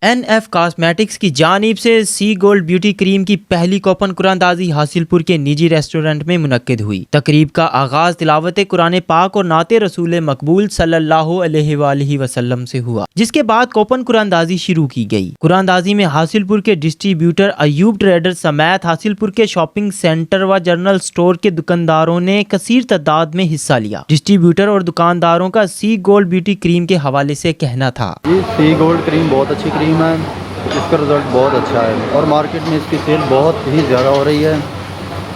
NF cosmetics की जानिब से सी गोल्ड ब्यूटी क्रीम की पहली कोपन कुरानदाजी हासिलपुर के निजी रेस्टोरेंट में मुनक्किद हुई। तकरीब का आगाज तिलावत कुरान पाक और नाते रसूल मकबूल सल्लल्लाहु अलैहि वसल्लम से हुआ, जिसके बाद कोपन कुरानदाजी शुरू की गई। कुरानदाजी में हासिलपुर के डिस्ट्रीब्यूटर अयूब ट्रेडर समेत हासिलपुर के शॉपिंग सेंटर व जनरल स्टोर के दुकानदारों ने कसीर तादाद में हिस्सा लिया। डिस्ट्रीब्यूटर और दुकानदारों का सी गोल्ड ब्यूटी क्रीम के हवाले से कहना था, सी गोल्ड क्रीम बहुत अच्छी क्रीम है, इसका रिज़ल्ट बहुत अच्छा है और मार्केट में इसकी सेल बहुत ही ज़्यादा हो रही है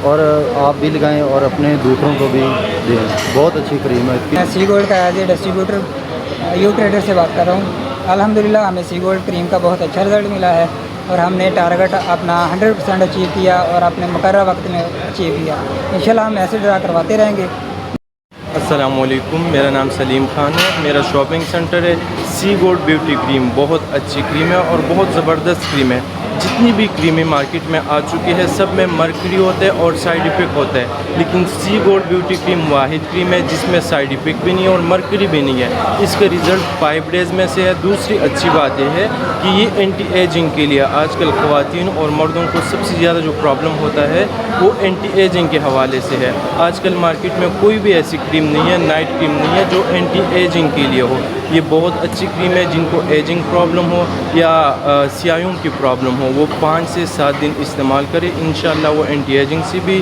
और आप भी लगाएं और अपने दूसरों को भी दें। बहुत अच्छी क्रीम है इसकी। मैं सी गोल्ड का as a distributor you trader से बात कर रहा हूँ। अल्हम्दुलिल्लाह हमें सी गोल्ड क्रीम का बहुत अच्छा रिज़ल्ट मिला है और हमने टारगेट अपना 100% अचीव किया और अपने मुकर्रर वक्त में अचीव किया। इंशाल्लाह हम ऐसे ड्रा करवाते रहेंगे। अस्सलामुअलैकुम, मेरा नाम सलीम खान है। मेरा शॉपिंग सेंटर है। सी गोल्ड ब्यूटी क्रीम बहुत अच्छी क्रीम है और बहुत ज़बरदस्त क्रीम है। जितनी भी क्रीमें मार्केट में आ चुकी है सब में मर्करी होता है और साइड इफ़ेक्ट होता है, लेकिन सी गोल्ड ब्यूटी क्रीम वाहिद क्रीम है जिसमें साइड इफ़ेक्ट भी नहीं है और मर्करी भी नहीं है। इसका रिज़ल्ट 5 डेज़ में से है। दूसरी अच्छी बात यह है कि ये एंटी एजिंग के लिए आजकल ख़वातीन और मर्दों को सबसे ज़्यादा जो प्रॉब्लम होता है वो एंटी एजिंग के हवाले से है। आजकल मार्केट में कोई भी ऐसी क्रीम नहीं है, नाइट क्रीम नहीं है जो एंटी एजिंग के लिए हो। ये बहुत अच्छी क्रीम है। जिनको एजिंग प्रॉब्लम हो या स्याहों की प्रॉब्लम हो वो 5 से 7 दिन इस्तेमाल करें। इंशाल्लाह वो एंटी एजिंग से भी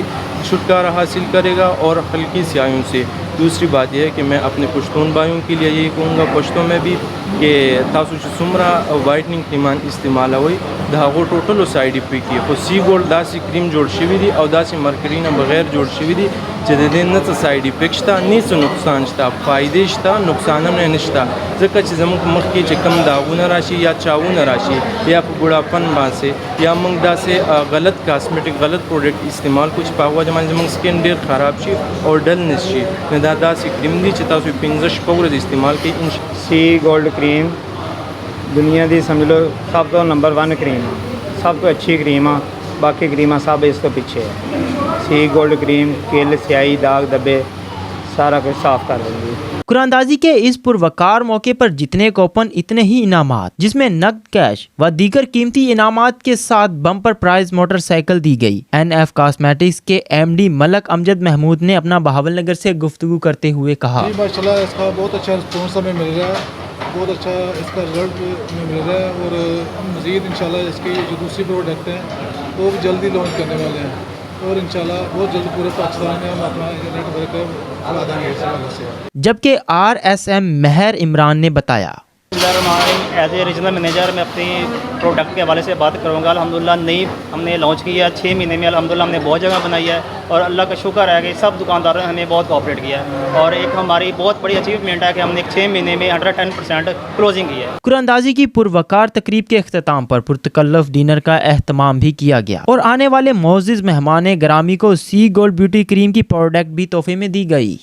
छुटकारा हासिल करेगा और हल्की स्याहों से। दूसरी बात यह है कि मैं अपने पश्तून भाइयों के लिए यही कहूँगा, पश्तों में भी, कि तासु सुमरा वाइटनिंग क्रीमान इस्तेमाल हुई धागो टोटल साइड इफेक्ट की सी गोल्ड दासी क्रीम जोड़ शिवी दी और दासी मरकरीना बगैर जोड़ शिवी दी जदे न साइड इफेक्ट था नी नुकसान था, फ़ायदे था, नुकसान में नशता जक जमुक मख की कम दागू न राशि या चावू न राशि या बुढ़ापन से या मंग दा से गलत कॉस्मेटिक गलत प्रोडक्ट इस्तेमाल कुछ पावा जमान जमंग स्किन डेर ख़राब शी और डलनेस शी न दादा सी क्रीम दी चिता सु पिंजश पौर इस्तेमाल की। सी गोल्ड क्रीम दुनिया की समझ लो सब तो नंबर 1 क्रीम है, सब तो अच्छी क्रीम है। बाकी क्रीम सब इस तो पीछे है। सी गोल्ड क्रीम किल स्याही दाग धब्बे सारा कुछ साफ कर देंगी। कुरानदाजी के इस पुरवकार मौके पर जितने कूपन इतने ही इनामात, जिसमें नकद कैश व दीगर कीमती इनामात के साथ बम्पर प्राइज मोटरसाइकिल दी गई। NF कॉस्मेटिक्स के MD मलक अमजद महमूद ने अपना बहावलनगर से गुफ्तगू करते हुए कहा, माशाल्लाह इसका बहुत अच्छा रिस्पॉन्स हमें मिल रहा है, बहुत अच्छा इसका रिजल्ट हमें मिल रहा है और हम मज़ीद इंशाल्लाह इसके जो दूसरी प्रोडक्ट हैं वो भी जल्दी लॉन्च करने वाले हैं और इंशाल्लाह बहुत जल्द पूरे पाकिस्तान में हम अपना नेट वर्क बढ़ा देंगे इस वजह से। जबकि RSM महर इमरान ने बताया, एज ए रीजनल मैनेजर मैं अपनी प्रोडक्ट के हवाले से बात करूँगा। अल्हम्दुलिल्लाह नई हमने लॉन्च की है 6 महीने में। अल्हम्दुलिल्लाह हमने बहुत जगह बनाई है और अल्लाह का शुक्र है कि सब दुकानदारों ने हमें बहुत कोऑपरेट किया है और एक हमारी बहुत बड़ी अचीवमेंट है कि हमने 6 महीने में 110% क्लोजिंग की है। कुरानदाजी की पुरवकार तकरीब के अख्ताम पर पुरतकल्लफ डिनर का एहतमाम भी किया गया और आने वाले मोअज़्ज़िज़ मेहमान ग्रामी को सी गोल्ड ब्यूटी क्रीम की प्रोडक्ट भी तोहफे में दी गई।